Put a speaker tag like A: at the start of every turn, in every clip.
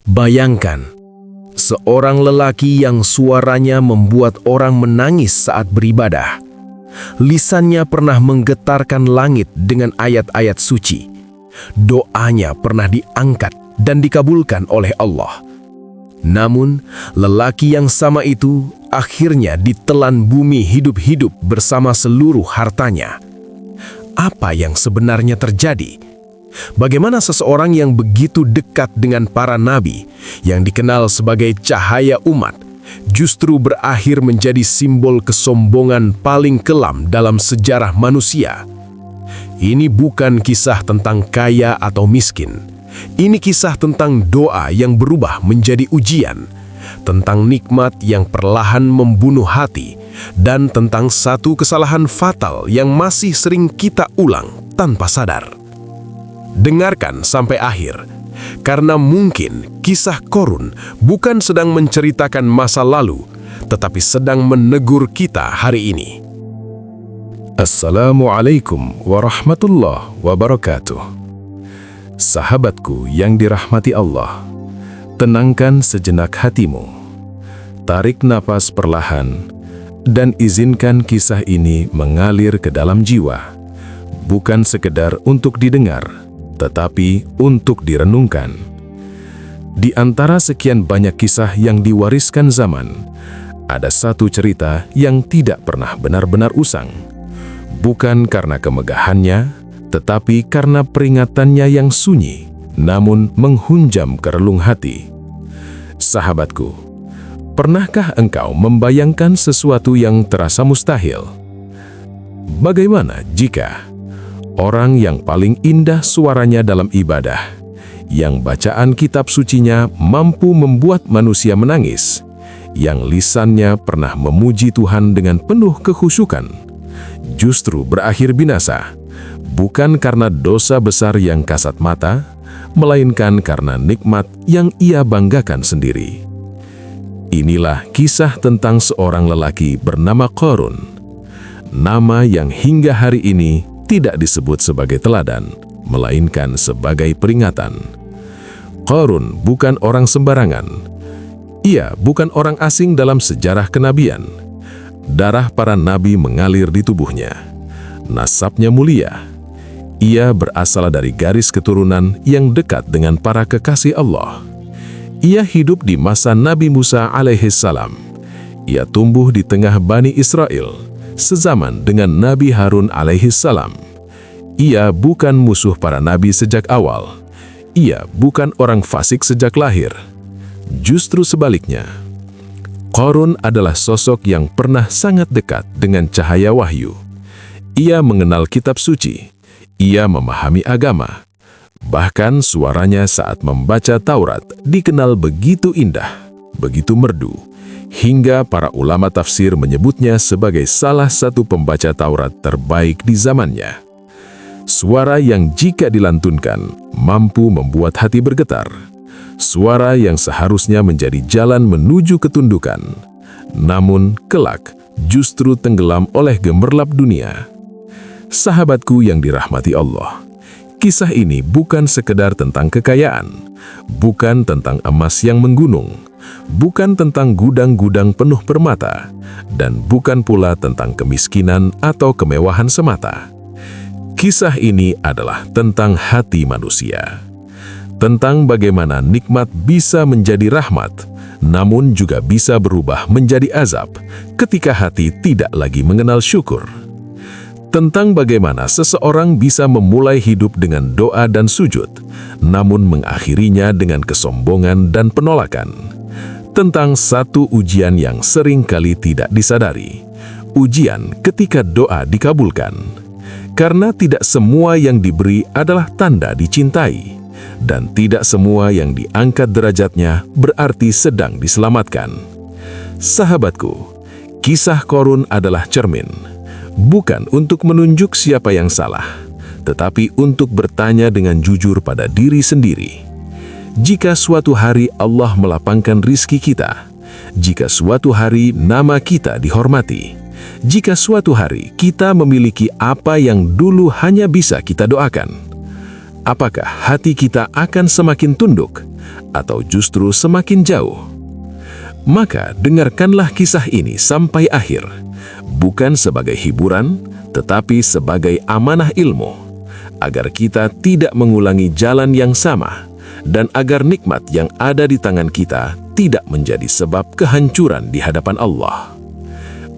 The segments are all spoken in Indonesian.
A: Bayangkan, seorang lelaki yang suaranya membuat orang menangis saat beribadah. Lisannya pernah menggetarkan langit dengan ayat-ayat suci. Doanya pernah diangkat dan dikabulkan oleh Allah. Namun, lelaki yang sama itu akhirnya ditelan bumi hidup-hidup bersama seluruh hartanya. Apa yang sebenarnya terjadi? Bagaimana seseorang yang begitu dekat dengan para nabi, yang dikenal sebagai cahaya umat, justru berakhir menjadi simbol kesombongan paling kelam dalam sejarah manusia? Ini bukan kisah tentang kaya atau miskin. Ini kisah tentang doa yang berubah menjadi ujian, tentang nikmat yang perlahan membunuh hati, dan tentang satu kesalahan fatal yang masih sering kita ulang tanpa sadar. Dengarkan sampai akhir, karena mungkin kisah Qorun bukan sedang menceritakan masa lalu, tetapi sedang menegur kita hari ini. Assalamualaikum warahmatullahi wabarakatuh. Sahabatku yang dirahmati Allah, tenangkan sejenak hatimu. Tarik napas perlahan dan izinkan kisah ini mengalir ke dalam jiwa, bukan sekedar untuk didengar, tetapi untuk direnungkan. Di antara sekian banyak kisah yang diwariskan zaman, ada satu cerita yang tidak pernah benar-benar usang. Bukan karena kemegahannya, tetapi karena peringatannya yang sunyi, namun menghunjam ke relung hati. Sahabatku, pernahkah engkau membayangkan sesuatu yang terasa mustahil? Bagaimana jika orang yang paling indah suaranya dalam ibadah, yang bacaan kitab sucinya mampu membuat manusia menangis, yang lisannya pernah memuji Tuhan dengan penuh kekhusyukan, justru berakhir binasa, bukan karena dosa besar yang kasat mata, melainkan karena nikmat yang ia banggakan sendiri. Inilah kisah tentang seorang lelaki bernama Qorun, nama yang hingga hari ini tidak disebut sebagai teladan, melainkan sebagai peringatan. Qorun bukan orang sembarangan. Ia bukan orang asing dalam sejarah kenabian. Darah para nabi mengalir di tubuhnya. Nasabnya mulia. Ia berasal dari garis keturunan yang dekat dengan para kekasih Allah. Ia hidup di masa Nabi Musa alaihissalam. Ia tumbuh di tengah Bani Israel, sezaman dengan Nabi Harun alaihissalam. Ia bukan musuh para nabi sejak awal. Ia bukan orang fasik sejak lahir. Justru sebaliknya, Qorun adalah sosok yang pernah sangat dekat dengan cahaya wahyu. Ia mengenal kitab suci. Ia memahami agama. Bahkan suaranya saat membaca Taurat dikenal begitu indah, begitu merdu, hingga para ulama tafsir menyebutnya sebagai salah satu pembaca Taurat terbaik di zamannya. Suara yang jika dilantunkan mampu membuat hati bergetar. Suara yang seharusnya menjadi jalan menuju ketundukan, namun kelak justru tenggelam oleh gemerlap dunia. Sahabatku yang dirahmati Allah, kisah ini bukan sekedar tentang kekayaan, bukan tentang emas yang menggunung, bukan tentang gudang-gudang penuh permata, dan bukan pula tentang kemiskinan atau kemewahan semata. Kisah ini adalah tentang hati manusia, tentang bagaimana nikmat bisa menjadi rahmat, namun juga bisa berubah menjadi azab ketika hati tidak lagi mengenal syukur. Tentang bagaimana seseorang bisa memulai hidup dengan doa dan sujud, namun mengakhirinya dengan kesombongan dan penolakan. Tentang satu ujian yang sering kali tidak disadari, ujian ketika doa dikabulkan. Karena tidak semua yang diberi adalah tanda dicintai, dan tidak semua yang diangkat derajatnya berarti sedang diselamatkan. Sahabatku, kisah Qorun adalah cermin, bukan untuk menunjuk siapa yang salah, tetapi untuk bertanya dengan jujur pada diri sendiri. Jika suatu hari Allah melapangkan rizki kita, jika suatu hari nama kita dihormati, jika suatu hari kita memiliki apa yang dulu hanya bisa kita doakan, apakah hati kita akan semakin tunduk atau justru semakin jauh? Maka dengarkanlah kisah ini sampai akhir, bukan sebagai hiburan, tetapi sebagai amanah ilmu, agar kita tidak mengulangi jalan yang sama, dan agar nikmat yang ada di tangan kita tidak menjadi sebab kehancuran di hadapan Allah.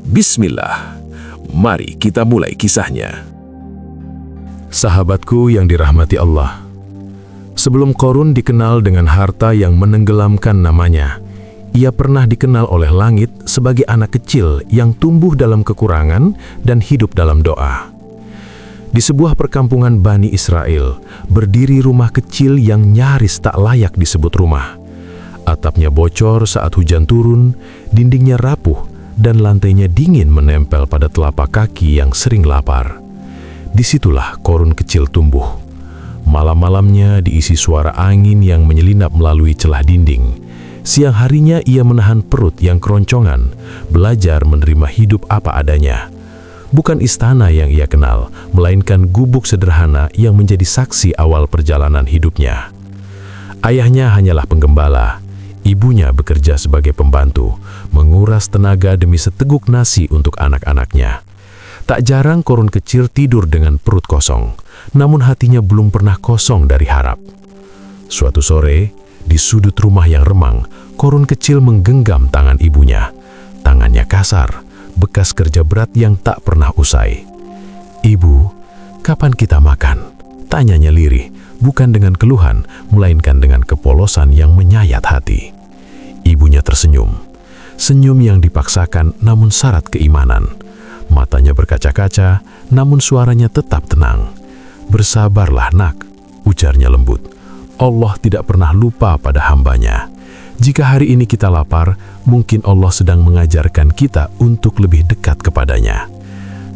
A: Bismillah, mari kita mulai kisahnya.
B: Sahabatku yang dirahmati Allah, sebelum Qorun dikenal dengan harta yang menenggelamkan namanya, ia pernah dikenal oleh langit sebagai anak kecil yang tumbuh dalam kekurangan dan hidup dalam doa. Di sebuah perkampungan Bani Israel, berdiri rumah kecil yang nyaris tak layak disebut rumah. Atapnya bocor saat hujan turun, dindingnya rapuh, dan lantainya dingin menempel pada telapak kaki yang sering lapar. Disitulah Qorun kecil tumbuh. Malam-malamnya diisi suara angin yang menyelinap melalui celah dinding. Siang harinya ia menahan perut yang keroncongan, belajar menerima hidup apa adanya. Bukan istana yang ia kenal, melainkan gubuk sederhana yang menjadi saksi awal perjalanan hidupnya. Ayahnya hanyalah penggembala, ibunya bekerja sebagai pembantu, menguras tenaga demi seteguk nasi untuk anak-anaknya. Tak jarang Qorun kecil tidur dengan perut kosong, namun hatinya belum pernah kosong dari harap. Suatu sore, di sudut rumah yang remang, Qorun kecil menggenggam tangan ibunya. Tangannya kasar, bekas kerja berat yang tak pernah usai. "Ibu, kapan kita makan?" tanyanya lirih, bukan dengan keluhan, melainkan dengan kepolosan yang menyayat hati. Ibunya tersenyum. Senyum yang dipaksakan namun syarat keimanan. Matanya berkaca-kaca, namun suaranya tetap tenang. "Bersabarlah nak," ujarnya lembut. "Allah tidak pernah lupa pada hambanya. Jika hari ini kita lapar, mungkin Allah sedang mengajarkan kita untuk lebih dekat kepadanya."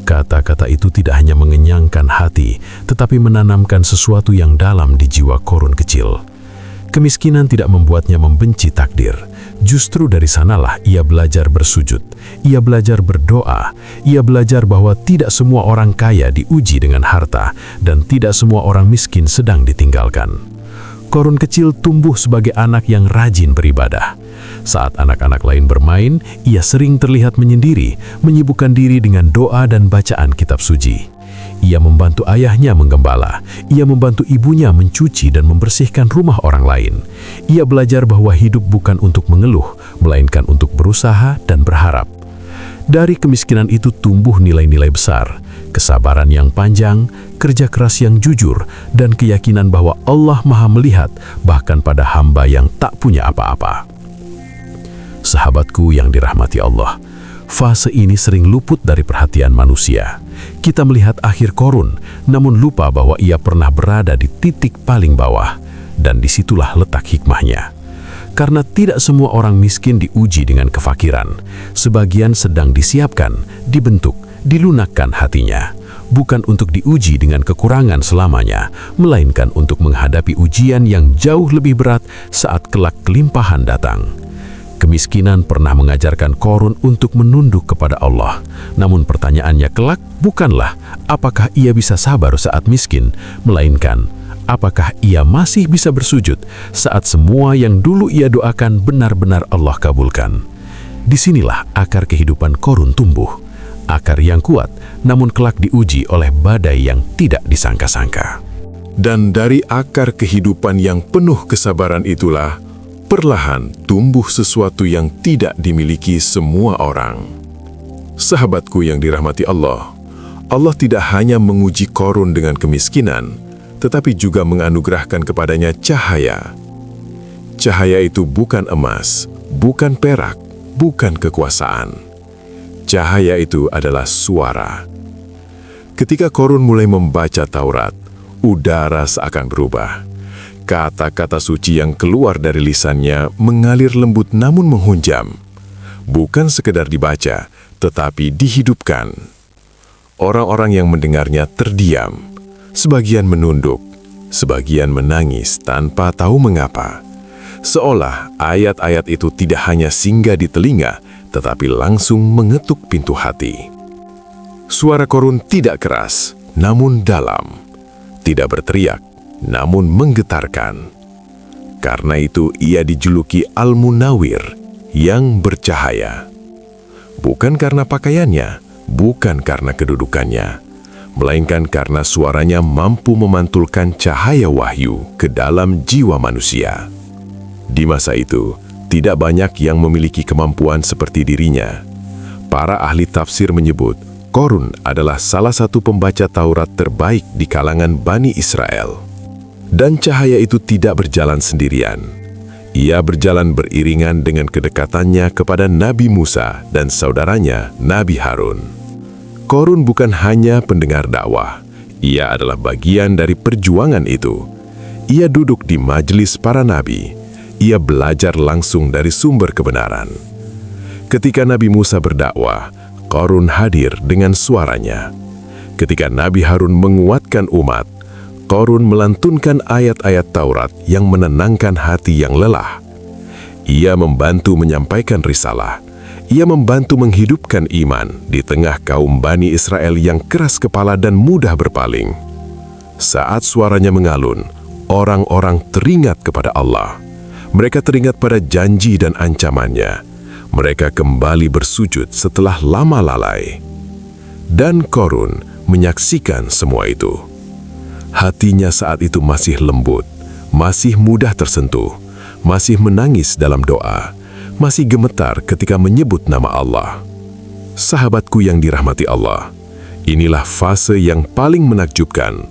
B: Kata-kata itu tidak hanya mengenyangkan hati, tetapi menanamkan sesuatu yang dalam di jiwa Qorun kecil. Kemiskinan tidak membuatnya membenci takdir. Justru dari sanalah ia belajar bersujud, ia belajar berdoa, ia belajar bahwa tidak semua orang kaya diuji dengan harta, dan tidak semua orang miskin sedang ditinggalkan. Qorun kecil tumbuh sebagai anak yang rajin beribadah. Saat anak-anak lain bermain, ia sering terlihat menyendiri, menyibukkan diri dengan doa dan bacaan kitab suci. Ia membantu ayahnya menggembala, ia membantu ibunya mencuci dan membersihkan rumah orang lain. Ia belajar bahwa hidup bukan untuk mengeluh, melainkan untuk berusaha dan berharap. Dari kemiskinan itu tumbuh nilai-nilai besar, kesabaran yang panjang, kerja keras yang jujur, dan keyakinan bahwa Allah Maha melihat bahkan pada hamba yang tak punya apa-apa. Sahabatku yang dirahmati Allah, fase ini sering luput dari perhatian manusia. Kita melihat akhir Qorun, namun lupa bahwa ia pernah berada di titik paling bawah, dan disitulah letak hikmahnya. Karena tidak semua orang miskin diuji dengan kefakiran. Sebagian sedang disiapkan, dibentuk, dilunakkan hatinya. Bukan untuk diuji dengan kekurangan selamanya, melainkan untuk menghadapi ujian yang jauh lebih berat saat kelak kelimpahan datang. Kemiskinan pernah mengajarkan Qorun untuk menunduk kepada Allah. Namun pertanyaannya kelak bukanlah apakah ia bisa sabar saat miskin, melainkan apakah ia masih bisa bersujud saat semua yang dulu ia doakan benar-benar Allah kabulkan. Disinilah akar kehidupan Qorun tumbuh. Akar yang kuat, namun kelak diuji oleh badai yang tidak disangka-sangka.
A: Dan dari akar kehidupan yang penuh kesabaran itulah, perlahan tumbuh sesuatu yang tidak dimiliki semua orang. Sahabatku yang dirahmati Allah, Allah tidak hanya menguji Qorun dengan kemiskinan, tetapi juga menganugerahkan kepadanya cahaya. Cahaya itu bukan emas, bukan perak, bukan kekuasaan. Cahaya itu adalah suara. Ketika Qorun mulai membaca Taurat, udara seakan berubah. Kata-kata suci yang keluar dari lisannya mengalir lembut namun menghunjam. Bukan sekedar dibaca, tetapi dihidupkan. Orang-orang yang mendengarnya terdiam. Sebagian menunduk, sebagian menangis tanpa tahu mengapa. Seolah ayat-ayat itu tidak hanya singgah di telinga, tetapi langsung mengetuk pintu hati. Suara Qorun tidak keras, namun dalam. Tidak berteriak, namun menggetarkan. Karena itu ia dijuluki Al-Munawwir, yang bercahaya. Bukan karena pakaiannya, bukan karena kedudukannya, melainkan karena suaranya mampu memantulkan cahaya wahyu ke dalam jiwa manusia. Di masa itu, tidak banyak yang memiliki kemampuan seperti dirinya. Para ahli tafsir menyebut, Qorun adalah salah satu pembaca Taurat terbaik di kalangan Bani Israel. Dan cahaya itu tidak berjalan sendirian. Ia berjalan beriringan dengan kedekatannya kepada Nabi Musa dan saudaranya Nabi Harun. Qorun bukan hanya pendengar dakwah, ia adalah bagian dari perjuangan itu. Ia duduk di majelis para nabi, ia belajar langsung dari sumber kebenaran. Ketika Nabi Musa berdakwah, Qorun hadir dengan suaranya. Ketika Nabi Harun menguatkan umat, Qorun melantunkan ayat-ayat Taurat yang menenangkan hati yang lelah. Ia membantu menyampaikan risalah. Ia membantu menghidupkan iman di tengah kaum Bani Israel yang keras kepala dan mudah berpaling. Saat suaranya mengalun, orang-orang teringat kepada Allah. Mereka teringat pada janji dan ancamannya. Mereka kembali bersujud setelah lama lalai. Dan Qorun menyaksikan semua itu. Hatinya saat itu masih lembut, masih mudah tersentuh, masih menangis dalam doa, masih gemetar ketika menyebut nama Allah. Sahabatku yang dirahmati Allah, inilah fase yang paling menakjubkan.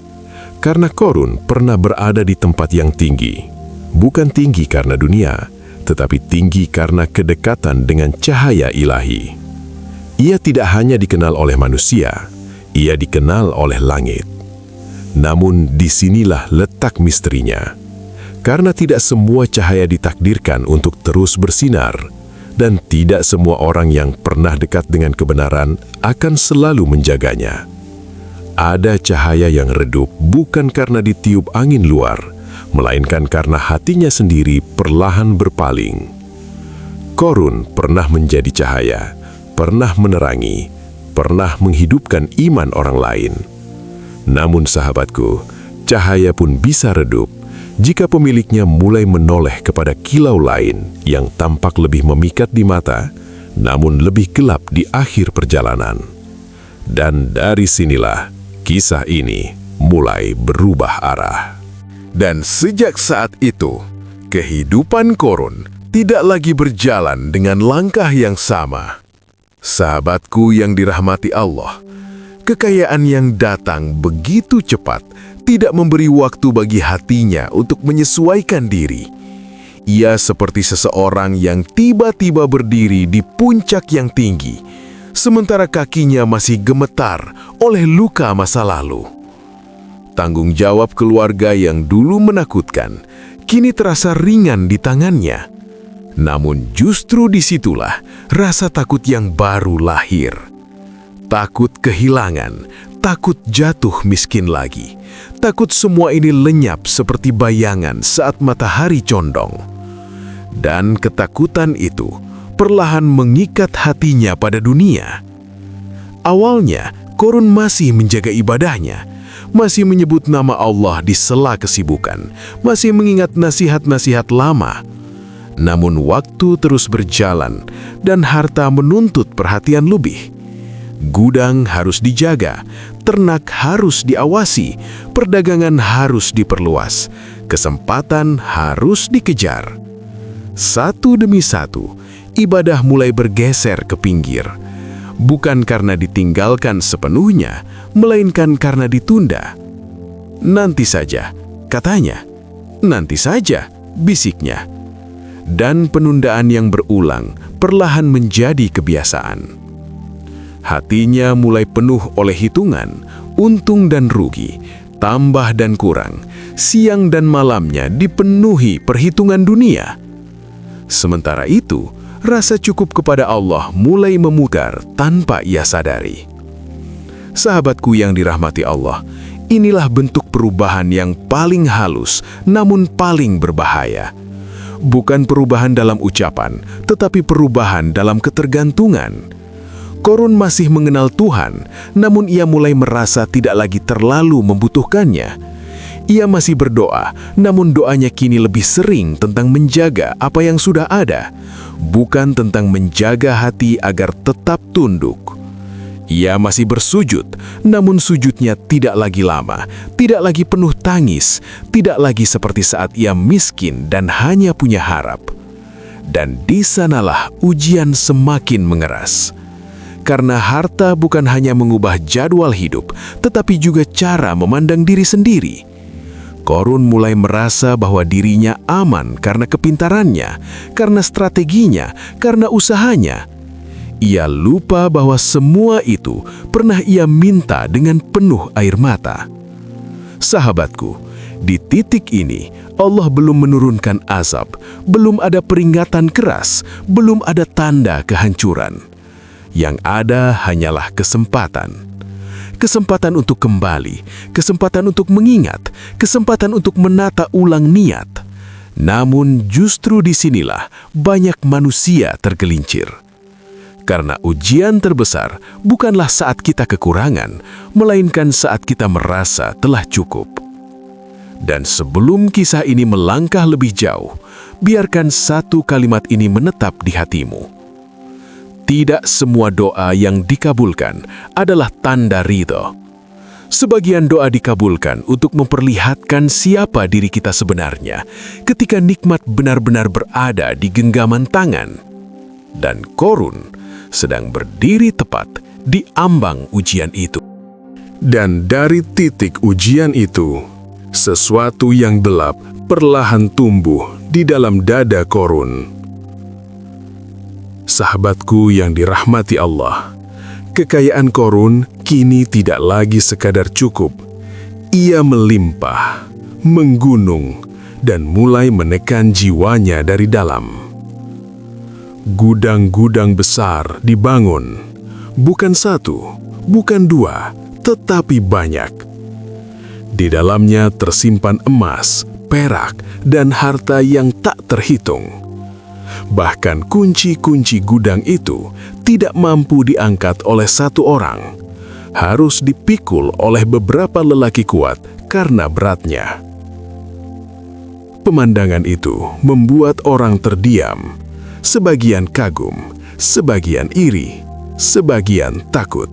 A: Karena Qorun pernah berada di tempat yang tinggi. Bukan tinggi karena dunia, tetapi tinggi karena kedekatan dengan cahaya ilahi. Ia tidak hanya dikenal oleh manusia, ia dikenal oleh langit. Namun disinilah letak misterinya. Karena tidak semua cahaya ditakdirkan untuk terus bersinar, dan tidak semua orang yang pernah dekat dengan kebenaran akan selalu menjaganya. Ada cahaya yang redup bukan karena ditiup angin luar, melainkan karena hatinya sendiri perlahan berpaling. Qorun pernah menjadi cahaya, pernah menerangi, pernah menghidupkan iman orang lain. Namun sahabatku, cahaya pun bisa redup jika pemiliknya mulai menoleh kepada kilau lain yang tampak lebih memikat di mata, namun lebih gelap di akhir perjalanan. Dan dari sinilah kisah ini mulai berubah arah. Dan sejak saat itu, kehidupan Qorun tidak lagi berjalan dengan langkah yang sama. Sahabatku yang dirahmati Allah, kekayaan yang datang begitu cepat tidak memberi waktu bagi hatinya untuk menyesuaikan diri. Ia seperti seseorang yang tiba-tiba berdiri di puncak yang tinggi, sementara kakinya masih gemetar oleh luka masa lalu. Tanggung jawab keluarga yang dulu menakutkan, kini terasa ringan di tangannya. Namun justru disitulah rasa takut yang baru lahir. Takut kehilangan, takut jatuh miskin lagi, takut semua ini lenyap seperti bayangan saat matahari condong. Dan ketakutan itu perlahan mengikat hatinya pada dunia. Awalnya, Qorun masih menjaga ibadahnya, masih menyebut nama Allah di sela kesibukan, masih mengingat nasihat-nasihat lama. Namun waktu terus berjalan dan harta menuntut perhatian lebih. Gudang harus dijaga, ternak harus diawasi, perdagangan harus diperluas, kesempatan harus dikejar. Satu demi satu, ibadah mulai bergeser ke pinggir. Bukan karena ditinggalkan sepenuhnya, melainkan karena ditunda. Nanti saja, katanya. Nanti saja, bisiknya. Dan penundaan yang berulang perlahan menjadi kebiasaan. Hatinya mulai penuh oleh hitungan, untung dan rugi, tambah dan kurang, siang dan malamnya dipenuhi perhitungan dunia. Sementara itu, rasa cukup kepada Allah mulai memudar tanpa ia sadari. Sahabatku yang dirahmati Allah, inilah bentuk perubahan yang paling halus namun paling berbahaya. Bukan perubahan dalam ucapan, tetapi perubahan dalam ketergantungan. Qorun masih mengenal Tuhan, namun ia mulai merasa tidak lagi terlalu membutuhkannya. Ia masih berdoa, namun doanya kini lebih sering tentang menjaga apa yang sudah ada, bukan tentang menjaga hati agar tetap tunduk. Ia masih bersujud, namun sujudnya tidak lagi lama, tidak lagi penuh tangis, tidak lagi seperti saat ia miskin dan hanya punya harap. Dan di sanalah ujian semakin mengeras. Karena harta bukan hanya mengubah jadwal hidup, tetapi juga cara memandang diri sendiri. Korun mulai merasa bahwa dirinya aman karena kepintarannya, karena strateginya, karena usahanya. Ia lupa bahwa semua itu pernah ia minta dengan penuh air mata. Sahabatku, di titik ini Allah belum menurunkan azab, belum ada peringatan keras, belum ada tanda kehancuran. Yang ada hanyalah kesempatan. Kesempatan untuk kembali, kesempatan untuk mengingat, kesempatan untuk menata ulang niat. Namun justru disinilah banyak manusia tergelincir. Karena ujian terbesar bukanlah saat kita kekurangan, melainkan saat kita merasa telah cukup. Dan sebelum kisah ini melangkah lebih jauh, biarkan satu kalimat ini menetap di hatimu. Tidak semua doa yang dikabulkan adalah tanda ridho. Sebagian doa dikabulkan untuk memperlihatkan siapa diri kita sebenarnya ketika nikmat benar-benar berada di genggaman tangan. Dan Korun sedang berdiri tepat di ambang ujian itu. Dan dari titik ujian itu, sesuatu yang gelap perlahan tumbuh di dalam dada Korun. Sahabatku yang dirahmati Allah, kekayaan Korun kini tidak lagi sekadar cukup. Ia melimpah, menggunung, dan mulai menekan jiwanya dari dalam. Gudang-gudang besar dibangun, bukan satu, bukan dua, tetapi banyak. Di dalamnya tersimpan emas, perak, dan harta yang tak terhitung. Bahkan kunci-kunci gudang itu tidak mampu diangkat oleh satu orang. Harus dipikul oleh beberapa lelaki kuat karena beratnya. Pemandangan itu membuat orang terdiam. Sebagian kagum, sebagian iri, sebagian takut.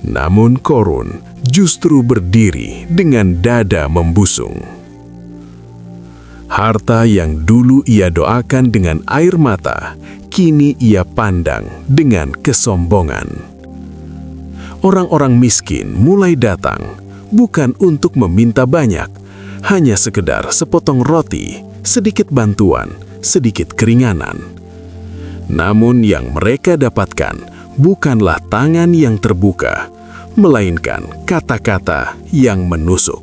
A: Namun Korun justru berdiri dengan dada membusung. Harta yang dulu ia doakan dengan air mata, kini ia pandang dengan kesombongan. Orang-orang miskin mulai datang, bukan untuk meminta banyak, hanya sekedar sepotong roti, sedikit bantuan, sedikit keringanan. Namun yang mereka dapatkan bukanlah tangan yang terbuka, melainkan kata-kata yang menusuk.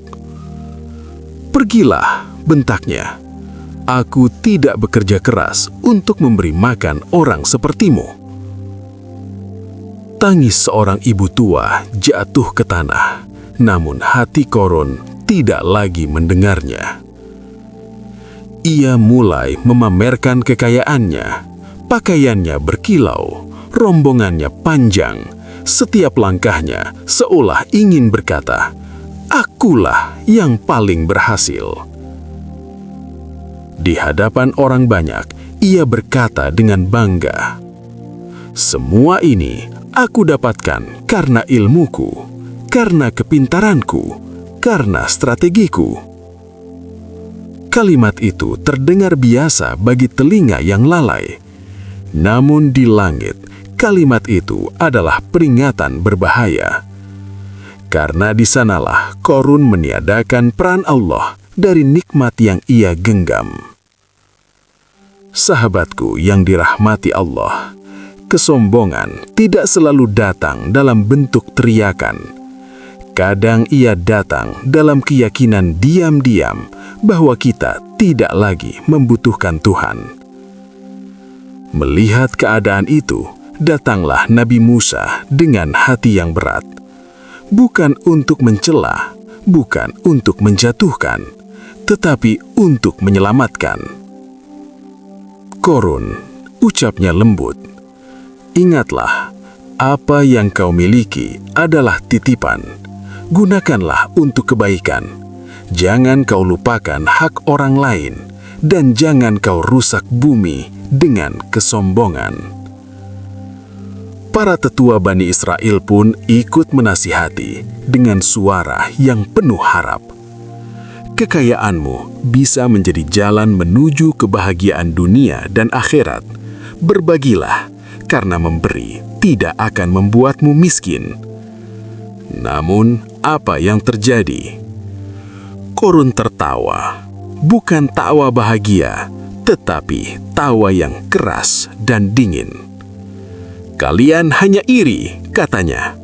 A: "Pergilah," bentaknya. "Aku tidak bekerja keras untuk memberi makan orang sepertimu." Tangis seorang ibu tua jatuh ke tanah, namun hati Korun tidak lagi mendengarnya. Ia mulai memamerkan kekayaannya. Pakaiannya berkilau, rombongannya panjang. Setiap langkahnya seolah ingin berkata, "Akulah yang paling berhasil." Di hadapan orang banyak, ia berkata dengan bangga, "Semua ini aku dapatkan karena ilmuku, karena kepintaranku, karena strategiku." Kalimat itu terdengar biasa bagi telinga yang lalai. Namun di langit, kalimat itu adalah peringatan berbahaya. Karena di sanalah Korun meniadakan peran Allah dari nikmat yang ia genggam. Sahabatku yang dirahmati Allah, kesombongan tidak selalu datang dalam bentuk teriakan. Kadang ia datang dalam keyakinan diam-diam bahwa kita tidak lagi membutuhkan Tuhan. Melihat keadaan itu, datanglah Nabi Musa dengan hati yang berat. Bukan untuk mencela, bukan untuk menjatuhkan, tetapi untuk menyelamatkan. "Korun," ucapnya lembut, "ingatlah, apa yang kau miliki adalah titipan. Gunakanlah untuk kebaikan.
C: jangan kau lupakan hak orang lain, dan jangan kau rusak bumi dengan kesombongan. Para tetua Bani Israel pun ikut menasihati dengan suara yang penuh harap. Kekayaanmu bisa menjadi jalan menuju kebahagiaan dunia dan akhirat. Berbagilah, karena memberi tidak akan membuatmu miskin. Namun, apa yang terjadi? Korun tertawa, bukan tawa bahagia, tetapi tawa yang keras dan dingin. Kalian hanya iri, katanya.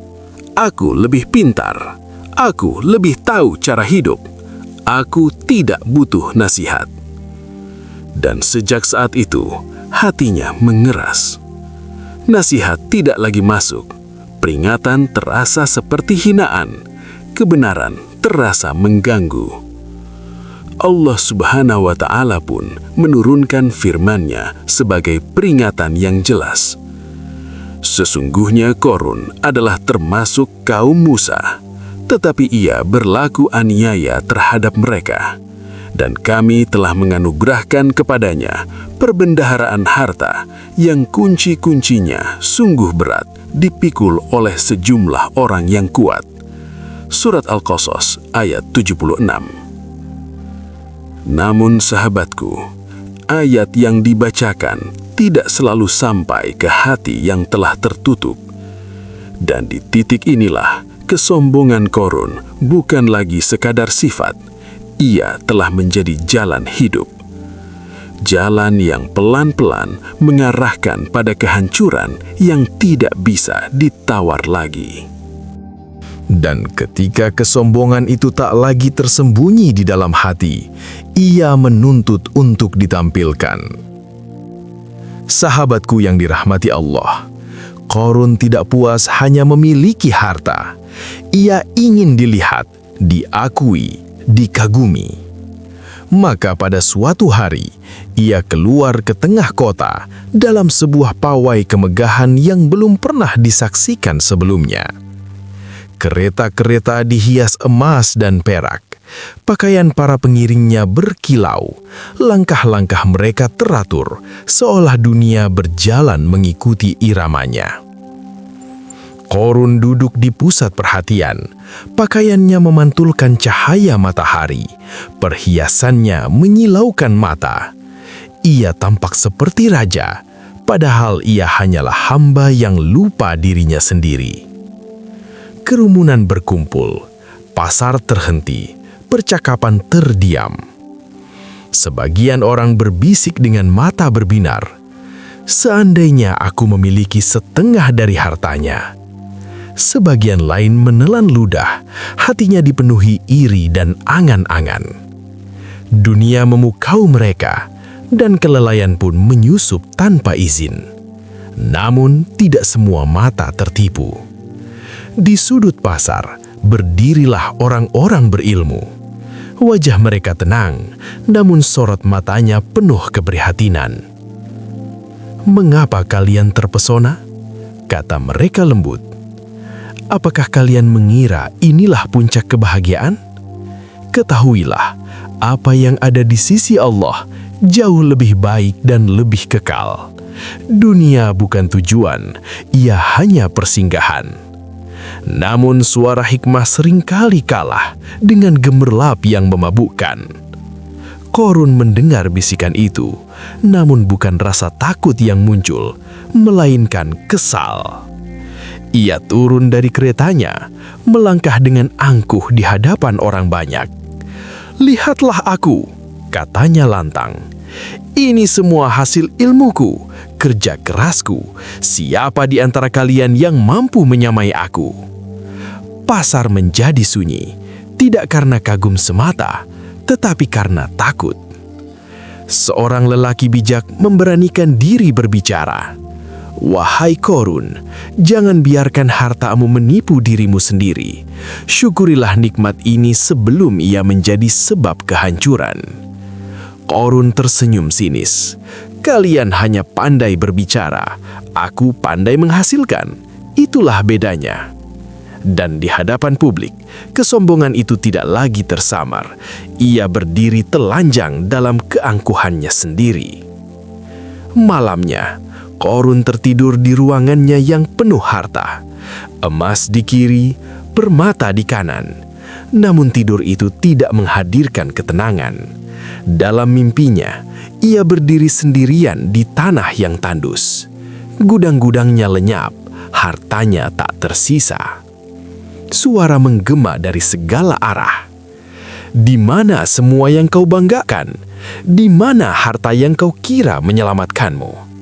C: Aku lebih pintar, aku lebih tahu cara hidup, aku tidak butuh nasihat. Dan sejak saat itu, hatinya mengeras. Nasihat tidak lagi masuk, peringatan terasa seperti hinaan, kebenaran terasa mengganggu. Allah Subhanahu wa Ta'ala pun menurunkan firman-Nya sebagai peringatan yang jelas. Sesungguhnya Korun adalah termasuk kaum Musa, tetapi ia berlaku aniaya terhadap mereka. Dan kami telah menganugerahkan kepadanya perbendaharaan harta yang kunci-kuncinya sungguh berat dipikul oleh sejumlah orang yang kuat. Surat Al-Qasas ayat 76. Namun sahabatku, ayat yang dibacakan tidak selalu sampai ke hati yang telah tertutup. Dan di titik inilah kesombongan Korun bukan lagi sekadar sifat, ia telah menjadi jalan hidup. Jalan yang pelan-pelan mengarahkan pada kehancuran yang tidak bisa ditawar lagi.
B: Dan ketika kesombongan itu tak lagi tersembunyi di dalam hati, ia menuntut untuk ditampilkan. Sahabatku yang dirahmati Allah, Korun tidak puas hanya memiliki harta. Ia ingin dilihat, diakui, dikagumi. Maka pada suatu hari, ia keluar ke tengah kota dalam sebuah pawai kemegahan yang belum pernah disaksikan sebelumnya. Kereta-kereta dihias emas dan perak. Pakaian para pengiringnya berkilau. Langkah-langkah mereka teratur, seolah dunia berjalan mengikuti iramanya. Korun duduk di pusat perhatian. Pakaiannya memantulkan cahaya matahari. Perhiasannya menyilaukan mata. Ia tampak seperti raja, padahal ia hanyalah hamba yang lupa dirinya sendiri. Kerumunan berkumpul, pasar terhenti, percakapan terdiam. Sebagian orang berbisik dengan mata berbinar, "Seandainya aku memiliki setengah dari hartanya." Sebagian lain menelan ludah, hatinya dipenuhi iri dan angan-angan. Dunia memukau mereka, dan kelalaian pun menyusup tanpa izin. Namun tidak semua mata tertipu. Di sudut pasar, berdirilah orang-orang berilmu. Wajah mereka tenang, namun sorot matanya penuh keprihatinan. "Mengapa kalian terpesona?" kata mereka lembut. "Apakah kalian mengira inilah puncak kebahagiaan? Ketahuilah, apa yang ada di sisi Allah jauh lebih baik dan lebih kekal. Dunia bukan tujuan, ia hanya persinggahan." Namun suara hikmah seringkali kalah dengan gemerlap yang memabukkan. Korun mendengar bisikan itu, namun bukan rasa takut yang muncul, melainkan kesal. Ia turun dari keretanya, melangkah dengan angkuh di hadapan orang banyak. "Lihatlah aku," katanya lantang. "Ini semua hasil ilmuku, kerja kerasku. Siapa di antara kalian yang mampu menyamai aku?" Pasar menjadi sunyi, tidak karena kagum semata, tetapi karena takut. Seorang lelaki bijak memberanikan diri berbicara. "Wahai Korun, jangan biarkan hartamu menipu dirimu sendiri. Syukurilah nikmat ini sebelum ia menjadi sebab kehancuran." Korun tersenyum sinis. "Kalian hanya pandai berbicara, aku pandai menghasilkan. Itulah bedanya."
D: Dan di hadapan publik, kesombongan itu tidak lagi tersamar. Ia berdiri telanjang dalam keangkuhannya sendiri. Malamnya, Qorun tertidur di ruangannya yang penuh harta. Emas di kiri, permata di kanan. Namun tidur itu tidak menghadirkan ketenangan. Dalam mimpinya, ia berdiri sendirian di tanah yang tandus. Gudang-gudangnya lenyap, hartanya tak tersisa. Suara menggema dari segala arah. Di mana semua yang kau banggakan? Di mana harta yang kau kira menyelamatkanmu?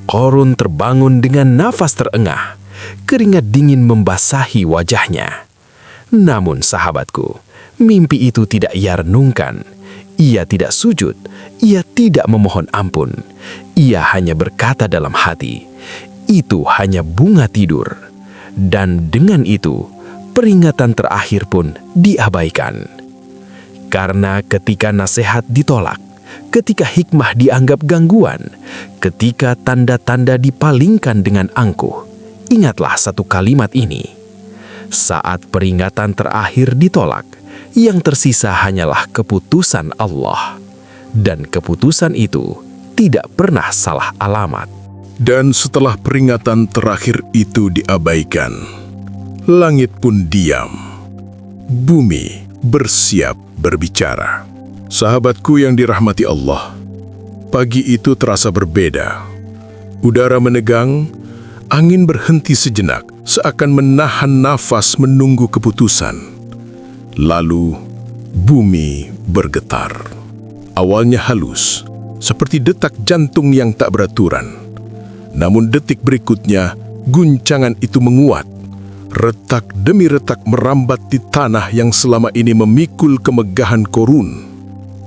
D: Qorun terbangun dengan nafas terengah. Keringat dingin membasahi wajahnya. Namun sahabatku, mimpi itu tidak ia renungkan. Ia tidak sujud, ia tidak memohon ampun. Ia hanya berkata dalam hati, itu hanya bunga tidur. Dan dengan itu, peringatan terakhir pun diabaikan. Karena ketika nasihat ditolak, ketika hikmah dianggap gangguan, ketika tanda-tanda dipalingkan dengan angkuh, ingatlah satu kalimat ini. Saat peringatan terakhir ditolak, yang tersisa hanyalah keputusan Allah. Dan keputusan itu tidak pernah salah alamat.
A: Dan setelah peringatan terakhir itu diabaikan, langit pun diam. Bumi bersiap berbicara. Sahabatku yang dirahmati Allah, pagi itu terasa berbeda. Udara menegang, angin berhenti sejenak, seakan menahan nafas menunggu keputusan. Lalu, bumi bergetar. Awalnya halus, seperti detak jantung yang tak beraturan. Namun detik berikutnya, guncangan itu menguat. Retak demi retak merambat di tanah yang selama ini memikul kemegahan Qorun.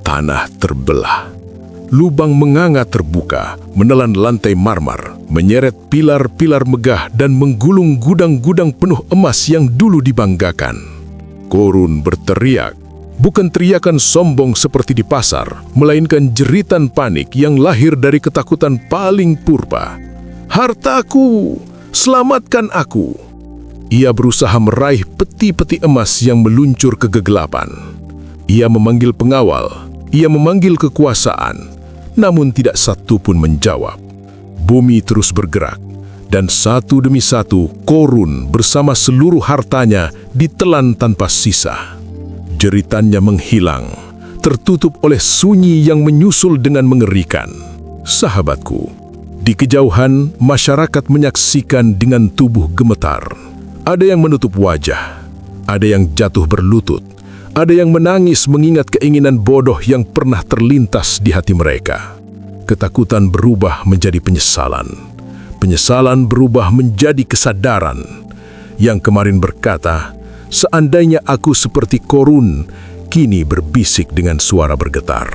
A: Tanah terbelah. Lubang menganga terbuka, menelan lantai marmer, menyeret pilar-pilar megah dan menggulung gudang-gudang penuh emas yang dulu dibanggakan. Qorun berteriak, bukan teriakan sombong seperti di pasar, melainkan jeritan panik yang lahir dari ketakutan paling purba. Hartaku, selamatkan aku! Ia berusaha meraih peti-peti emas yang meluncur ke kegelapan. Ia memanggil pengawal, ia memanggil kekuasaan, namun tidak satu pun menjawab. Bumi terus bergerak, dan satu demi satu Qorun bersama seluruh hartanya ditelan tanpa sisa. Jeritannya menghilang, tertutup oleh sunyi yang menyusul dengan mengerikan. Sahabatku, di kejauhan masyarakat menyaksikan dengan tubuh gemetar. Ada yang menutup wajah, ada yang jatuh berlutut, ada yang menangis mengingat keinginan bodoh yang pernah terlintas di hati mereka. Ketakutan berubah menjadi penyesalan. Penyesalan berubah menjadi kesadaran. Yang kemarin berkata, seandainya aku seperti Qorun, kini berbisik dengan suara bergetar.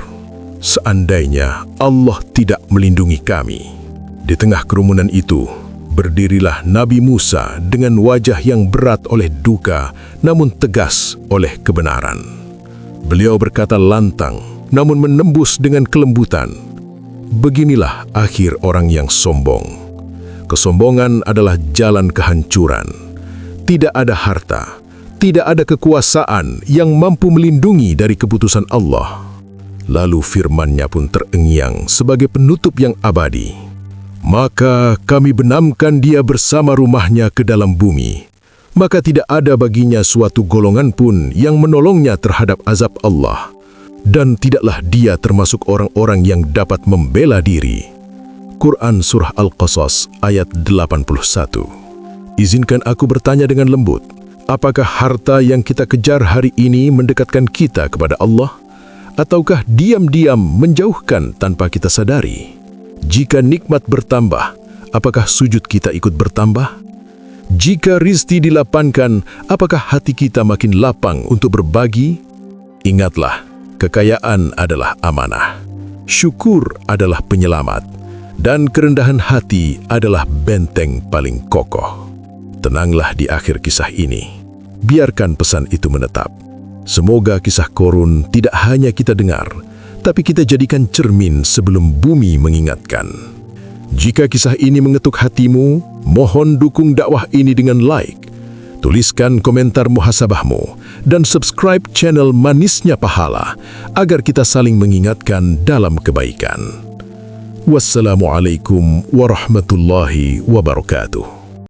A: Seandainya Allah tidak melindungi kami. Di tengah kerumunan itu, berdirilah Nabi Musa dengan wajah yang berat oleh duka, namun tegas oleh kebenaran. Beliau berkata lantang, namun menembus dengan kelembutan. Beginilah akhir orang yang sombong. Kesombongan adalah jalan kehancuran. Tidak ada harta, tidak ada kekuasaan yang mampu melindungi dari keputusan Allah. Lalu firman-Nya pun terengiang sebagai penutup yang abadi. Maka kami benamkan dia bersama rumahnya ke dalam bumi. Maka tidak ada baginya suatu golongan pun yang menolongnya terhadap azab Allah. Dan tidaklah dia termasuk orang-orang yang dapat membela diri. Quran Surah Al-Qasas ayat 81. Izinkan aku bertanya dengan lembut, apakah harta yang kita kejar hari ini mendekatkan kita kepada Allah? Ataukah diam-diam menjauhkan tanpa kita sadari? Jika nikmat bertambah, apakah sujud kita ikut bertambah? Jika rizki dilapangkan, apakah hati kita makin lapang untuk berbagi? Ingatlah, kekayaan adalah amanah, syukur adalah penyelamat, dan kerendahan hati adalah benteng paling kokoh. Tenanglah di akhir kisah ini. Biarkan pesan itu menetap. Semoga kisah Qorun tidak hanya kita dengar, tapi kita jadikan cermin sebelum bumi mengingatkan. Jika kisah ini mengetuk hatimu, mohon dukung dakwah ini dengan like Tuliskan komentar muhasabahmu dan subscribe channel Manisnya Pahala agar kita saling mengingatkan dalam kebaikan. Wassalamualaikum warahmatullahi wabarakatuh.